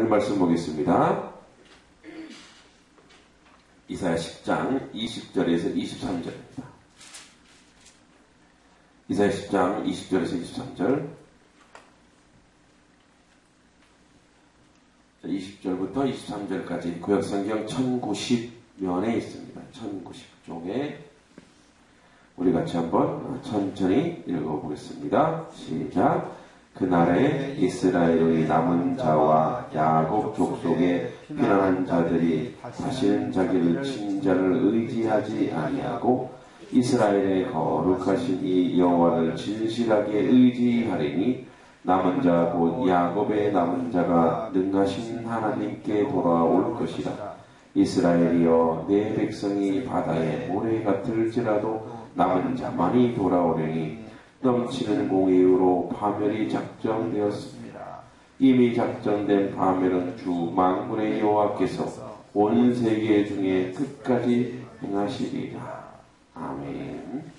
하나님 말씀 보겠습니다. 이사야 10장 20절에서 23절입니다. 이사야 10장 20절에서 23절. 20절부터 23절까지 구약성경 1090면에 있습니다. 1090종에 우리 같이 한번 천천히 읽어보겠습니다. 시작. 그날에 이스라엘의 남은 자와 야곱 족속의 피난한 자들이 다시는 자기를 친자를 의지하지 아니하고 이스라엘의 거룩하신 이 여호와를 진실하게 의지하리니 남은 자 곧 야곱의 남은 자가 능하신 하나님께 돌아올 것이다. 이스라엘이여 내 백성이 바다의 모래 같을지라도 남은 자만이 돌아오려니 넘치는 공의로 파멸이 작정되었습니다. 이미 작정된 파멸은 주 만군의 여호와께서 온 세계 중에 끝까지 행하시리라. 아멘.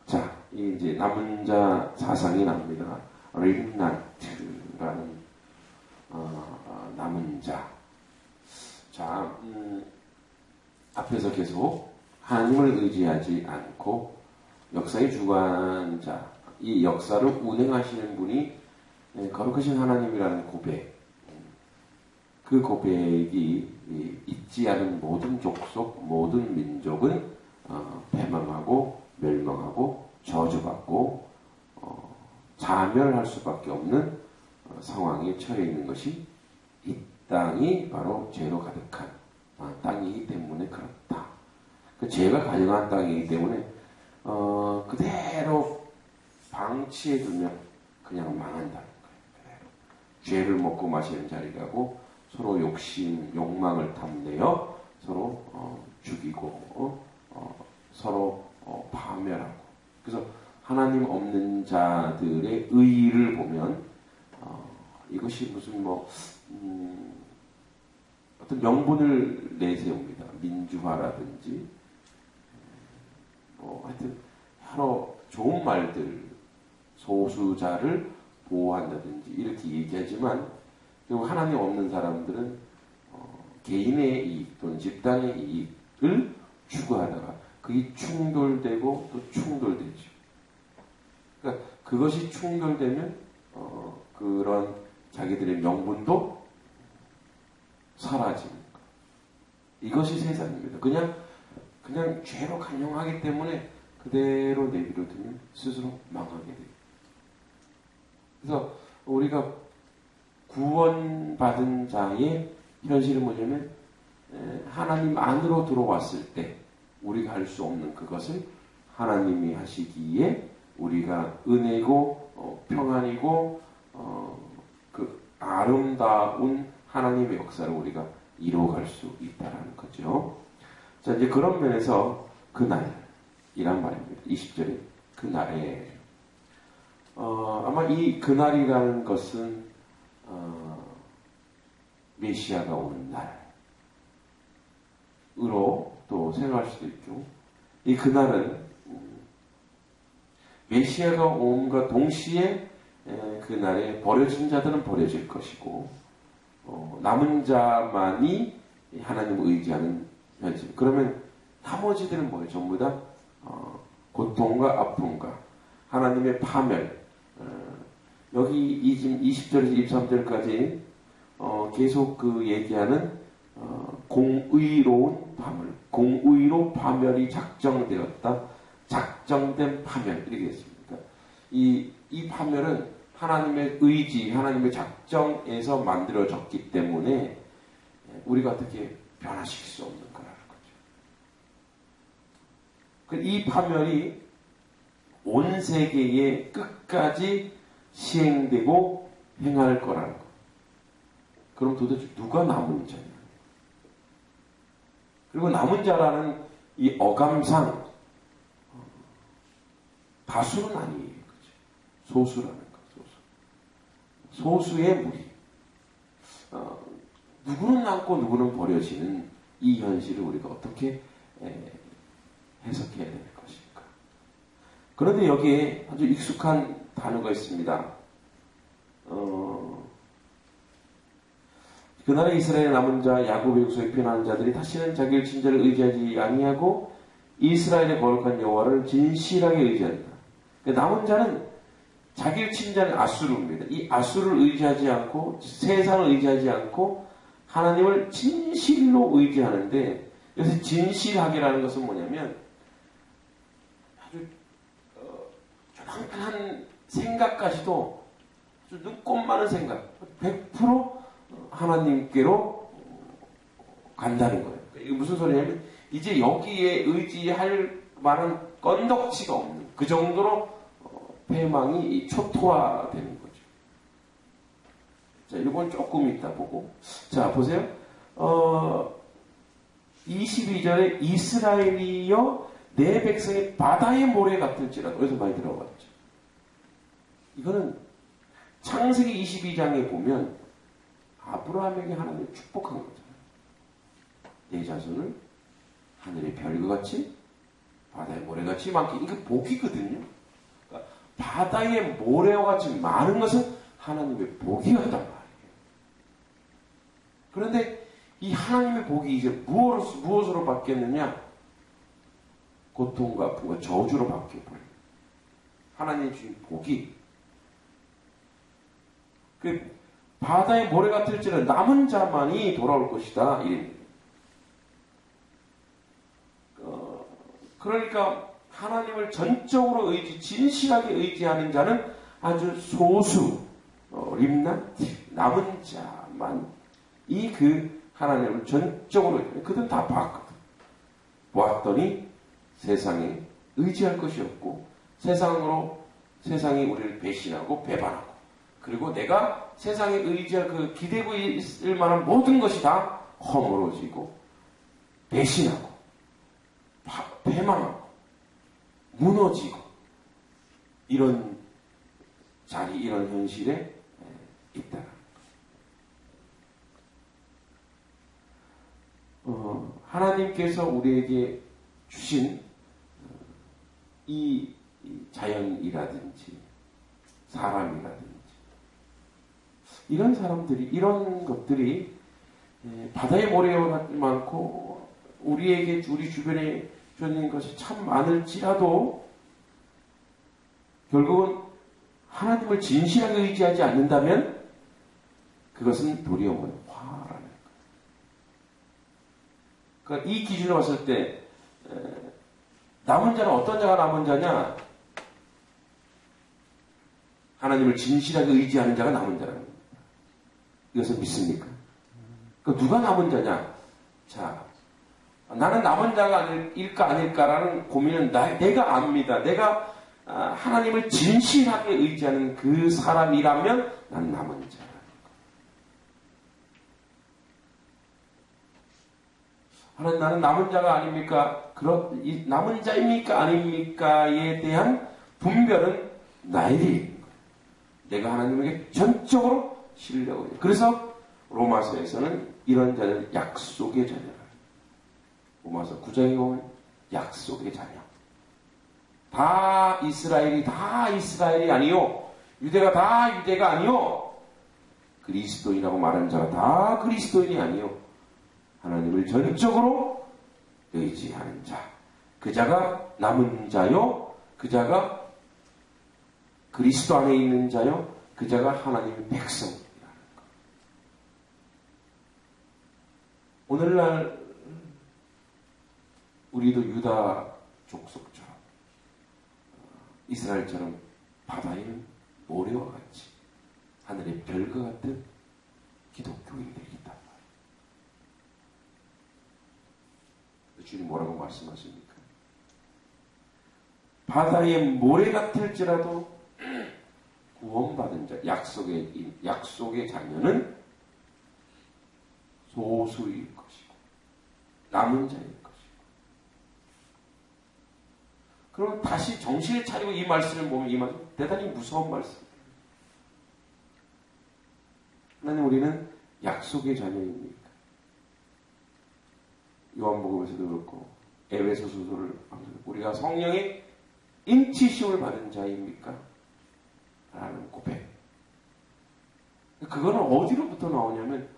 자, 이제 남은 자 사상이 납니다. 림난트라는 남은 자. 자, 앞에서 계속 하나님을 의지하지 않고 역사의 주관자, 이 역사를 운행하시는 분이 거룩하신 하나님이라는 고백. 그 고백이 잊지 않은 모든 족속, 모든 민족은 패망하고 멸망하고 저주받고 자멸할 수밖에 없는 상황에 처해 있는 것이 이 땅이 바로 죄로 가득한 땅이기 때문에 그렇다. 그 죄가 가증한 땅이기 때문에 그대로 방치해두면 그냥 망한다는 거예요. 죄를 먹고 마시는 자리라고 서로 욕심, 욕망을 탐내어 서로 죽이고 서로 파멸하고. 그래서 하나님 없는 자들의 의의를 보면 이것이 무슨 어떤 명분을 내세웁니다. 민주화라든지 하여튼 여러 좋은 말들, 소수자를 보호한다든지 이렇게 얘기하지만 결국 하나님 없는 사람들은 개인의 이익 또는 집단의 이익을 추구하다가 그게 충돌되고 또 충돌되죠. 그러니까 그것이 충돌되면 그런 자기들의 명분도 사라지는 거. 이것이 세상입니다. 그냥 죄로 간용하기 때문에 그대로 내버려두면 스스로 망하게 돼요. 그래서 우리가 구원받은 자의 현실은 뭐냐면 하나님 안으로 들어왔을 때 우리가 할 수 없는 그것을 하나님이 하시기에 우리가 은혜고 평안이고 그 아름다운 하나님의 역사를 우리가 이루어갈 수 있다는 거죠. 자, 이제 그런 면에서 그날이란 말입니다. 20절에 그날에 아마 이 그날이라는 것은 메시아가 오는 날으로 또 생각할 수도 있죠. 이 그날은 메시아가 오음과 동시에 그날에 버려진 자들은 버려질 것이고 남은 자만이 하나님을 의지하는 현실. 그러면 나머지들은 뭐예요? 전부 다 고통과 아픔과 하나님의 파멸. 여기 지금 20절에서 23절까지 계속 그 얘기하는 공의로운 파멸, 공의로 파멸이 작정되었다. 작정된 파멸 이렇게 했습니다. 이 파멸은 하나님의 의지, 하나님의 작정에서 만들어졌기 때문에 우리가 어떻게 변화시킬 수 없는 거라는 거죠. 이 파멸이 온 세계에 끝까지 시행되고 행할 거라는 거. 그럼 도대체 누가 남은 자냐? 그리고 남은 자라는 이 어감상 다수는 아니에요. 그죠? 소수라는 거. 소수의 무리. 누구는 남고 누구는 버려지는 이 현실을 우리가 어떻게 해석해야 될 것인가. 그런데 여기에 아주 익숙한 단어가 있습니다. 그날에 이스라엘의 남은 자 야곱의 육소에 피난한 자들이 다시는 자기의 친자를 의지하지 아니하고 이스라엘의 거룩한 여호와를 진실하게 의지한다. 남은 자는 자기의 친자는 아수르입니다. 이 아수르를 의지하지 않고 세상을 의지하지 않고 하나님을 진실로 의지하는데, 여기서 진실하게라는 것은 뭐냐면 아주 조만한 생각까지도 아주 눈꼽 많은 생각 100% 하나님께로 간다는 거예요. 이게 무슨 소리냐면 이제 여기에 의지할 만한 건덕지가 없는, 그 정도로 패망이 초토화되는 거죠. 자, 이건 조금 이따 보고. 자, 보세요. 22절에 이스라엘이여 내 백성이 바다의 모래 같을지라도, 여기서 많이 들어봤죠. 이거는 창세기 22장에 보면 아브라함에게 하나님이 축복한 거잖아요. 내 자손을 하늘의 별과 같이 바다의 모래같이 많게. 이게 복이거든요. 그러니까 바다의 모래와 같이 많은 것은 하나님의 복이었단 말이에요. 그런데 이 하나님의 복이 이제 무엇으로 바뀌었느냐? 고통과 아픔과 저주로 바뀌어버려요. 하나님의 주신 복이. 그 바다의 모래 같을지는 남은 자만이 돌아올 것이다. 이랍니다. 그러니까 하나님을 전적으로 진실하게 의지하는 자는 아주 소수, 림나트, 남은 자만이 그 하나님을 전적으로, 그들은 다 봤거든. 보았더니 세상에 의지할 것이 없고, 세상이 우리를 배신하고 배반하고, 그리고 내가 세상에 의지할 그 기대고 있을 만한 모든 것이 다 허물어지고 배신하고 패망하고 무너지고, 이런 자리, 이런 현실에 있다는 거. 하나님께서 우리에게 주신 이 자연이라든지 사람이라든지 이런 사람들이, 이런 것들이 바다의 모래가 많고 우리 주변에 주어진 것이 참 많을지라도 결국은 하나님을 진실하게 의지하지 않는다면 그것은 도리어 화라는 거예요. 그러니까 이 기준으로 봤을 때 남은 자는 어떤 자가 남은 자냐? 하나님을 진실하게 의지하는 자가 남은 자라는 거예요. 이것을 믿습니까? 그러니까 누가 남은 자냐? 자, 나는 남은 자가 아닐까라는 고민은 내가 압니다. 내가 하나님을 진실하게 의지하는 그 사람이라면 난 남은 자라는 거예요. 나는 남은 자가 아닙니까? 남은 자입니까? 아닙니까에 대한 분별은 나에게 있는 거예요. 내가 하나님에게 전적으로 신뢰하고 있는. 그래서 로마서에서는 이런 자는 약속의 자녀라. 로마서 9장에 보면 약속의 자녀. 다 이스라엘이 아니요. 유대가 다 유대가 아니요. 그리스도인이라고 말하는 자가 다 그리스도인이 아니요. 하나님을 전적으로 의지하는 자. 그 자가 남은 자요. 그 자가 그리스도 안에 있는 자요. 그 자가 하나님의 백성이라는 것. 오늘날 우리도 유다 족속처럼 이스라엘처럼 바다의 모래와 같이 하늘의 별과 같은 기독교인들이다. 주님 뭐라고 말씀하십니까? 바다의 모래 같을지라도 구원받은 자, 약속의 자녀는 소수일 것이고 남은 자일 것이고. 그럼 다시 정신을 차리고 이 말씀을 보면 이 말씀 대단히 무서운 말씀입니다. 하나님, 우리는 약속의 자녀입니까? 요한복음에서도 그렇고 에베소서를 우리가 성령의 인치심을 받은 자입니까? 라는 고백. 그거는 어디로부터 나오냐면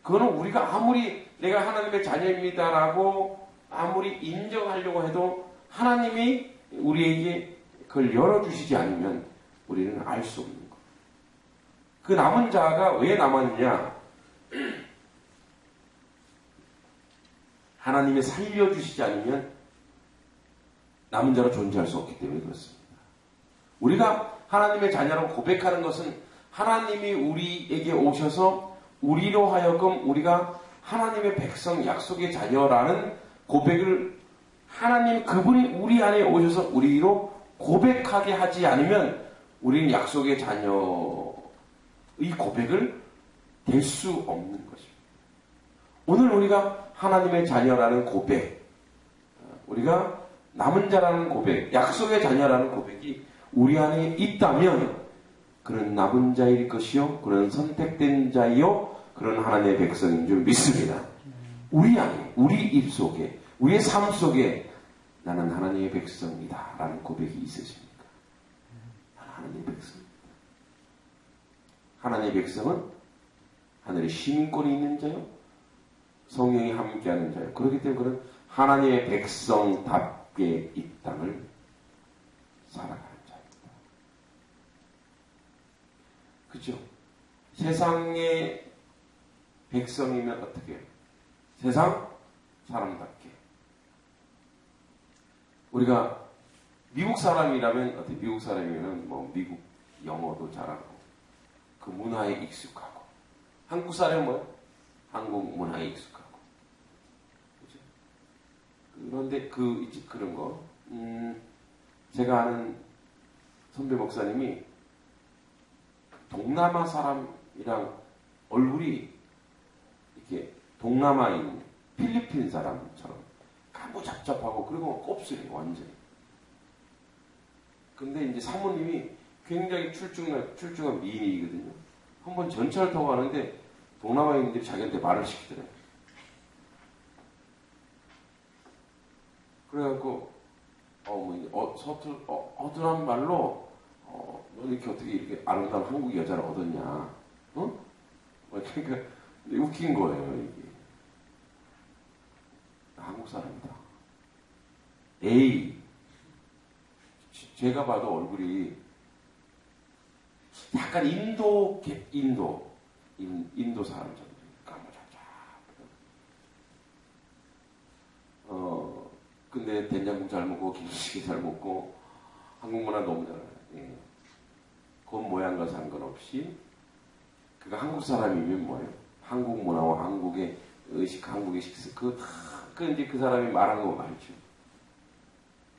그거는 우리가 아무리 내가 하나님의 자녀입니다라고 아무리 인정하려고 해도 하나님이 우리에게 그걸 열어주시지 않으면 우리는 알 수 없는 거예요. 그 남은 자가 왜 남았느냐? 하나님이 살려주시지 않으면 남은 자로 존재할 수 없기 때문에 그렇습니다. 우리가 하나님의 자녀라고 고백하는 것은 하나님이 우리에게 오셔서 우리로 하여금 우리가 하나님의 백성, 약속의 자녀라는 고백을 하나님 그분이 우리 안에 오셔서 우리로 고백하게 하지 않으면 우리는 약속의 자녀의 고백을 될 수 없는 것입니다. 오늘 우리가 하나님의 자녀라는 고백, 우리가 남은 자라는 고백, 약속의 자녀라는 고백이 우리 안에 있다면 그런 남은 자일 것이요, 그런 선택된 자이요, 그런 하나님의 백성인 줄 믿습니다. 우리 안에, 우리 입속에, 우리의 삶 속에 나는 하나님의 백성이다 라는 고백이 있으십니까? 나는 하나님의 백성입니다. 하나님의 백성은 하늘에 시민권이 있는 자요, 성령이 함께하는 자요. 그렇기 때문에 그는 하나님의 백성답게 이 땅을 살아가는 자입니다. 그죠? 세상의 백성이면 어떻게 해요? 세상 사람답게. 우리가 미국 사람이라면 어떻게? 미국 사람이면 뭐 미국 영어도 잘하고 그 문화에 익숙하고, 한국 사람은 뭐요? 한국 문화에 익숙하고. 그죠? 그런데 그런 거, 제가 아는 선배 목사님이 동남아 사람이랑 얼굴이 이렇게 동남아인 필리핀 사람처럼 까무잡잡하고, 그리고 곱슬이 완전히. 근데 이제 사모님이 굉장히 출중한 미인이거든요. 한번 전철 타고 가는데 동남아인들이 자기한테 말을 시키더래요. 그래갖고 어두한 말로 너 이렇게 어떻게 이렇게 아름다운 한국 여자를 얻었냐? 어? 그러니까 웃긴 거예요, 이게. 한국 사람이다. 에이, 제가 봐도 얼굴이 약간 인도 사람처럼 까무잡잡. 근데 된장국 잘 먹고 김치찌개 잘 먹고 한국 문화 너무 잘 알아요. 예. 겉 모양과 상관없이 그가 한국 사람이면 뭐예요? 한국 문화와 한국의 의식, 한국의 식습, 이제 그 사람이 말한 거 말이죠.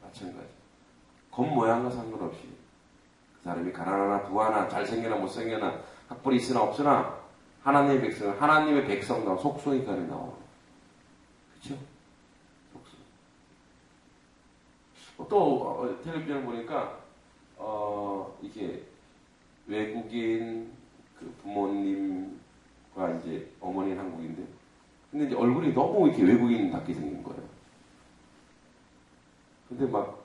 마찬가지. 겉 모양과 상관없이 그 사람이 가난하나 부하나 잘생겨나 못생겨나 학벌이 있으나 없으나 하나님의 백성은 하나님의 백성다운 속성이 그 안에 나와요. 그렇죠? 속성. 또 텔레비전을 보니까 이게 외국인 그 부모님과 이제 어머니는 한국인데, 근데 이제 얼굴이 너무 이렇게 외국인답게 생긴 거예요. 근데 막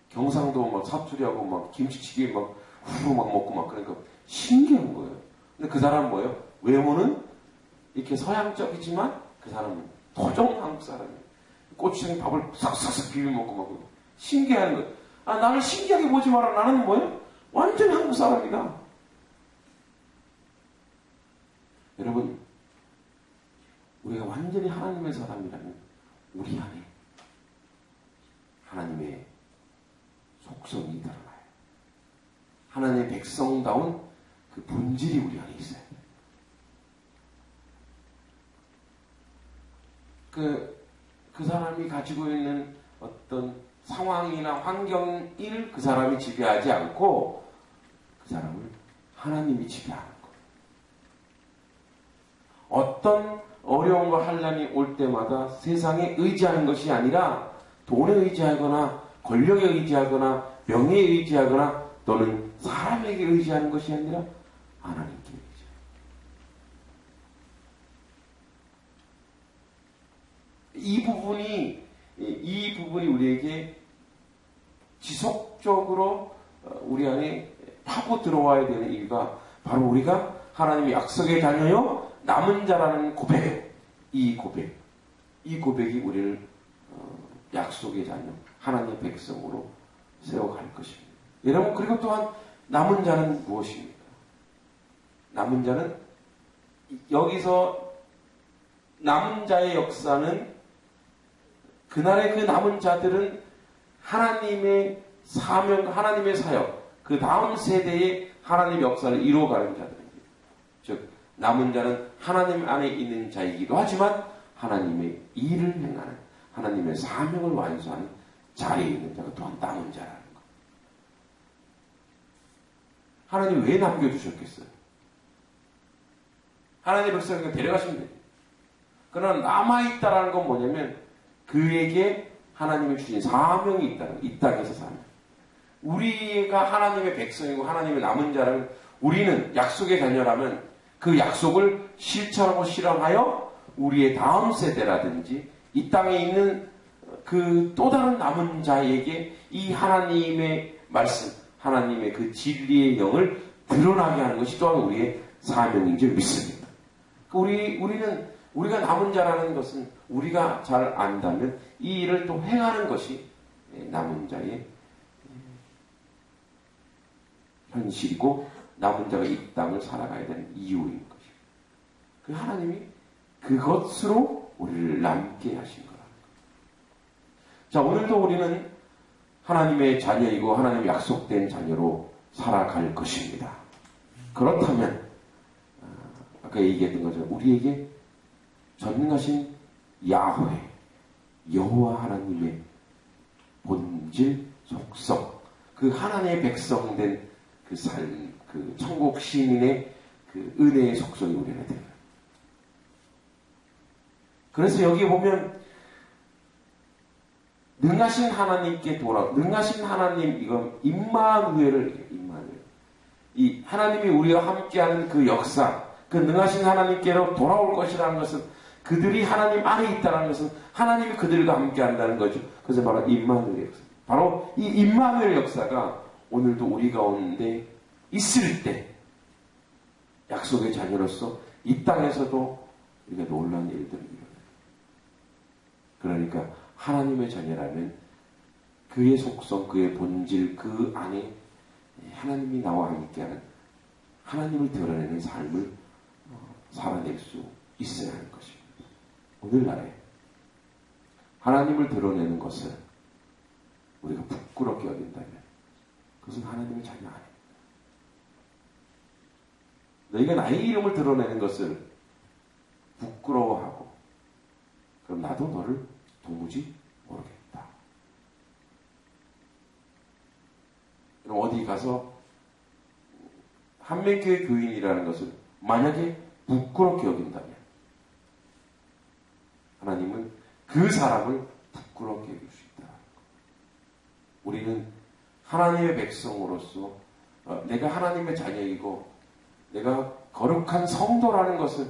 경상도 막 사투리하고 막 김치찌개 막 후루 막 먹고 막, 그러니까 신기한 거예요. 근데 그 사람은 뭐예요? 외모는 이렇게 서양적이지만 그 사람은 토종 한국 사람이에요. 고추장에 밥을 싹싹싹 비벼 먹고 막 신기한 거예요. 나를 신기하게 보지 마라. 나는 뭐예요? 완전히 한국 사람이다. 여러분, 우리가 완전히 하나님의 사람이라면 우리 안에 하나님의 속성이 드러나요. 하나님의 백성다운 그 본질이 우리 안에 있어요. 그 사람이 가지고 있는 어떤 상황이나 환경을 그 사람이 지배하지 않고 그 사람을 하나님이 지배하는 거예요. 어떤 어려움과 환난이 올 때마다 세상에 의지하는 것이 아니라 돈에 의지하거나 권력에 의지하거나 명예에 의지하거나 또는 사람에게 의지하는 것이 아니라 하나님께 의지하는. 이 부분이 우리에게 지속적으로 우리 안에 파고 들어와야 되는 이유가 바로 우리가 하나님의 약속의 자녀요, 남은 자라는 고백, 이 고백이 우리를 약속의 자녀, 하나님의 백성으로 세워갈 것입니다. 여러분, 그리고 또한 남은 자는 무엇입니까? 남은 자는, 여기서 남은 자의 역사는, 그날의 그 남은 자들은 하나님의 사명, 하나님의 사역, 그 다음 세대의 하나님의 역사를 이루어가는 자들입니다. 즉, 남은 자는 하나님 안에 있는 자이기도 하지만 하나님의 일을 행하는, 하나님의 사명을 완수하는 자리에 있는 자가 또한 남은 자라는 것. 하나님 왜 남겨두셨겠어요? 하나님의 백성에게 데려가시면 돼요. 그러나 남아있다라는 건 뭐냐면 그에게 하나님이 주신 사명이 있다는, 이 땅에서 사명. 우리가 하나님의 백성이고 하나님의 남은 자라면, 우리는 약속의 자녀라면 그 약속을 실천하고 실험하여 우리의 다음 세대라든지 이 땅에 있는 그 또 다른 남은 자에게 이 하나님의 말씀, 하나님의 그 진리의 영을 드러나게 하는 것이 또한 우리의 사명인 줄 믿습니다. 우리가 남은 자라는 것은 우리가 잘 안다면 이 일을 또 행하는 것이 남은 자의 현실이고 남은 자가 이 땅을 살아가야 되는 이유인 것입니다. 그 하나님이 그것으로 우리를 남게 하신 거라는 것. 자, 오늘도 우리는 하나님의 자녀이고 하나님의 약속된 자녀로 살아갈 것입니다. 그렇다면 아까 얘기했던 것처럼 우리에게 전능하신 야훼, 여호와 하나님의 본질, 속성, 그 하나님의 백성된 그 삶, 그 천국 시민의 그 은혜의 속성이 우리는 돼요. 그래서 여기 보면 능하신 하나님께 능하신 하나님, 이건 임마누엘을, 이 하나님이 우리와 함께하는 그 역사, 그 능하신 하나님께로 돌아올 것이라는 것은, 그들이 하나님 안에 있다는 것은 하나님이 그들과 함께한다는 거죠. 그래서 바로 임마누엘 역사. 바로 이 임마누엘 역사가 오늘도 우리 가운데 있을 때 약속의 자녀로서 이 땅에서도 우리가 놀라운 일들을 일어나요. 그러니까 하나님의 자녀라면 그의 속성, 그의 본질, 그 안에 하나님이 나와 함께하는, 하나님을 드러내는 삶을 살아낼 수 있어야 하는 것입니다. 오늘날에 하나님을 드러내는 것을 우리가 부끄럽게 여긴다면 그것은 하나님의 자녀 아닙니다. 너희가 나의 이름을 드러내는 것을 부끄러워하고 그럼 나도 너를 도무지 모르겠다. 그럼 어디 가서 한명교회 교인이라는 것을 만약에 부끄럽게 여긴다면 하나님은 그 사람을 부끄럽게 여길 수 있다. 우리는 하나님의 백성으로서 내가 하나님의 자녀이고 내가 거룩한 성도라는 것을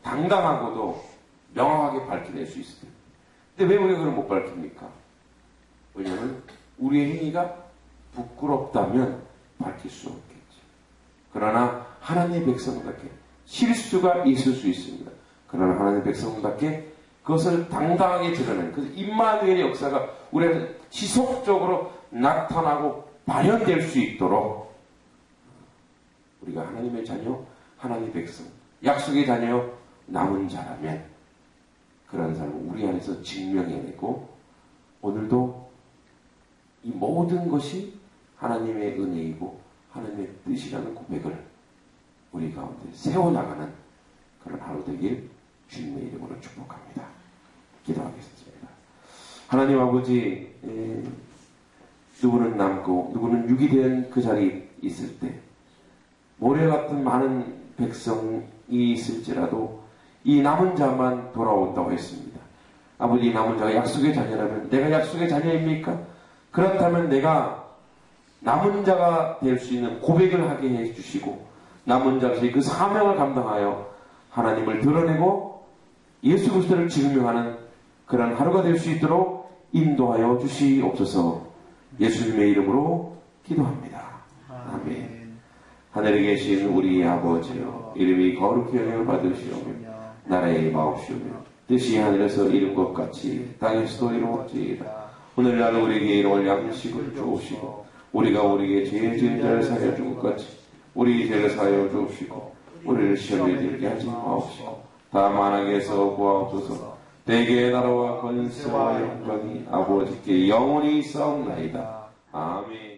당당하고도 명확하게 밝혀낼 수 있어요. 근데 왜 우리가 그걸 못 밝힙니까? 왜냐하면 우리의 행위가 부끄럽다면 밝힐 수 없겠죠. 그러나 하나님의 백성답게 실수가 있을 수 있습니다. 그러나 하나님의 백성답게 그것을 당당하게 드러내는, 그래서 임마누엘의 역사가 우리한테 지속적으로 나타나고 발현될 수 있도록 우리가 하나님의 자녀, 하나님의 백성, 약속의 자녀, 남은 자라면 그런 사람을 우리 안에서 증명해내고 오늘도 이 모든 것이 하나님의 은혜이고 하나님의 뜻이라는 고백을 우리 가운데 세워나가는 그런 하루 되길 주님의 이름으로 축복합니다. 기도하겠습니다. 하나님 아버지, 누구는 남고 누구는 유기된 그 자리에 있을 때 모래 같은 많은 백성이 있을지라도 이 남은 자만 돌아온다고 했습니다. 아버지, 이 남은 자가 약속의 자녀라면 내가 약속의 자녀입니까? 그렇다면 내가 남은 자가 될 수 있는 고백을 하게 해주시고 남은 자로서의 그 사명을 감당하여 하나님을 드러내고 예수 그리스도를 증명하는 그런 하루가 될 수 있도록 인도하여 주시옵소서. 예수님의 이름으로 기도합니다. 아멘. 하늘에 계신 우리 아버지여, 이름이 거룩히 여겨 받으시오며 나라의 마옵시오며 뜻이 하늘에서 이룬 것 같이 땅에서도 이루어지이다. 오늘날 우리에게 일용할 양식을 주옵시고 우리가 우리에게 죄 지은 자를 사하여 준 것 같이 우리 죄를 사하여 주옵시고 우리를 시험에 들게 하지 마옵시고 다만 악에서 구하옵소서. 대개의 나라와 권세와 영광이 아버지께 영원히 있사옵나이다. 아멘.